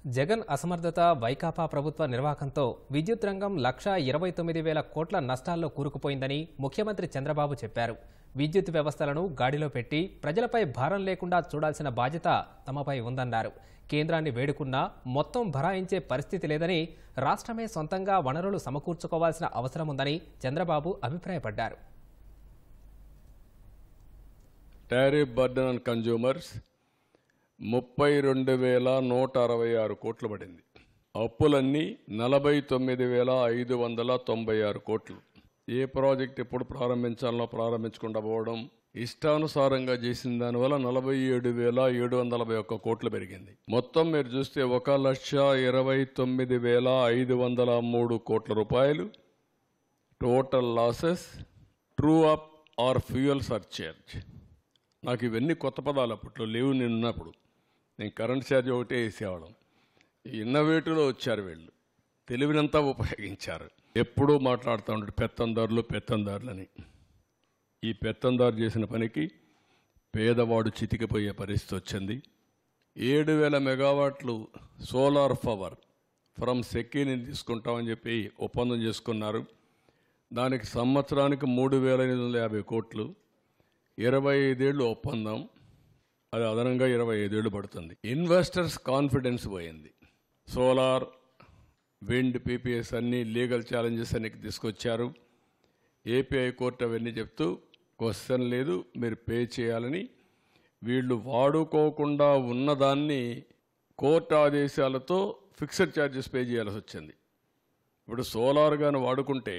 జగన్ అసమర్థత వైకాపా ప్రభుత్వ నిర్వాహకంతో విద్యుత్ రంగం 1,29,000 కోట్ల నష్టాల్లో కూరుకుపోయిందని ముఖ్యమంత్రి చంద్రబాబు చెప్పారు. విద్యుత్ వ్యవస్థలను గాడిలో పెట్టి ప్రజలపై భారం లేకుండా చూడాల్సిన బాధ్యత తమపై ఉందన్నారు. కేంద్రాన్ని వేడుకున్నా మొత్తం భరాయించే పరిస్థితి లేదని, రాష్ట్రమే సొంతంగా వనరులు సమకూర్చుకోవాల్సిన అవసరం ఉందని చంద్రబాబు అభిప్రాయపడ్డారు. టారిఫ్ బర్డెన్ ఆన్ కన్జ్యూమర్స్ 32,166 కోట్లు పడింది. అప్పులన్నీ 49,596 కోట్లు. ఏ ప్రాజెక్ట్ ఎప్పుడు ప్రారంభించాలో ప్రారంభించకుండా పోవడం, ఇష్టానుసారంగా చేసిన దానివల్ల 47,741 కోట్లు పెరిగింది. మొత్తం మీరు చూస్తే 1,29,503 కోట్ల రూపాయలు total losses. True up or fuel surcharge. నాకు ఇవన్నీ కొత్త పదాలు అప్పట్లో లేవు. నేనున్నప్పుడు నేను కరెంట్ ఛార్జ్ ఒకటే వేసేవాళ్ళం. ఇన్నోవేటివ్లో వచ్చారు వీళ్ళు, తెలివినంతా ఉపయోగించారు. ఎప్పుడూ మాట్లాడుతూ ఉంటాడు పెత్తందారులని. ఈ పెత్తందారు చేసిన పనికి పేదవాడు చితికిపోయే పరిస్థితి వచ్చింది. 7,000 మెగావాట్లు సోలార్ పవర్ ఫ్రమ్ సెకీని తీసుకుంటామని చెప్పి ఒప్పందం చేసుకున్నారు. దానికి సంవత్సరానికి 3,850 కోట్లు. 25 ఏళ్ళు ఒప్పందం. అది అదనంగా 25 ఏళ్ళు పడుతుంది. ఇన్వెస్టర్స్ కాన్ఫిడెన్స్ పోయింది. సోలార్, విండ్, పీపీఎస్ అన్ని లీగల్ ఛాలెంజెస్ అన్ని తీసుకొచ్చారు. ఏపీ హైకోర్టు అవన్నీ చెప్తూ క్వశ్చన్ లేదు, మీరు పే చేయాలని. వీళ్ళు వాడుకోకుండా ఉన్నదాన్ని కోర్టు ఆదేశాలతో ఫిక్స్డ్ ఛార్జెస్ పే చేయాల్సి వచ్చింది. ఇప్పుడు సోలార్ కానీ వాడుకుంటే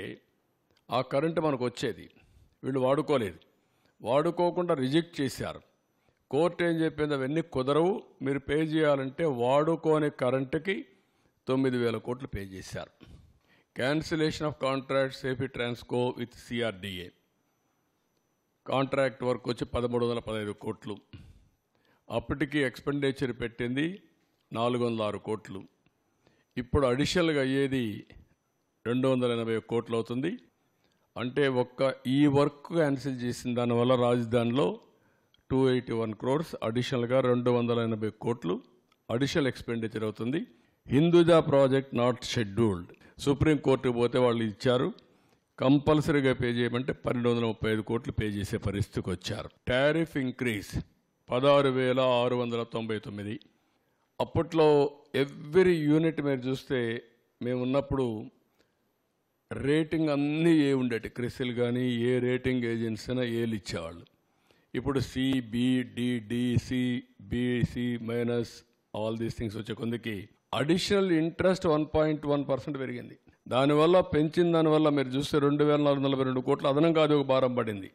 ఆ కరెంటు మనకు వచ్చేది. వీళ్ళు వాడుకోలేదు, వాడుకోకుండా రిజెక్ట్ చేశారు. కోర్టు ఏం చెప్పింది, అవన్నీ కుదరవు, మీరు పే చేయాలంటే వాడుకోని కరెంటుకి 9,000 కోట్లు పే చేశారు. Cancellation of contracts AP Transco with CRDA. Contract work వచ్చి 1,315 కోట్లు. అప్పటికి ఎక్స్పెండిచర్ పెట్టింది 406 కోట్లు. ఇప్పుడు అడిషనల్గా అయ్యేది 280 కోట్లు అవుతుంది. అంటే ఈ వర్క్ క్యాన్సిల్ చేసిన దానివల్ల రాజధానిలో 281 crores అడిషనల్గా 280 కోట్లు అడిషనల్ ఎక్స్పెండిచర్ అవుతుంది. Hinduja project not scheduled. సుప్రీంకోర్టుకు పోతే వాళ్ళు ఇచ్చారు, కంపల్సరీగా పే చేయమంటే 1,235 కోట్లు పే చేసే పరిస్థితికి వచ్చారు. Tariff increase 16,699. అప్పట్లో ఎవ్రీ యూనిట్ మీరు చూస్తే మేమున్నప్పుడు రేటింగ్ అన్నీ ఏ ఉండేటి, క్రిసిల్ కానీ ఏ రేటింగ్ ఏజెన్సీ అయినా ఏలు ఇచ్చేవాళ్ళు. ఇప్పుడు C, B, D, D, C, BC minus all these things వచ్చే కొందికి అడిషనల్ ఇంట్రెస్ట్ 1.1% పెరిగింది. దానివల్ల పెంచిన దానివల్ల మీరు చూస్తే 2,442 కోట్లు అదనంగా అది ఒక భారం పడింది.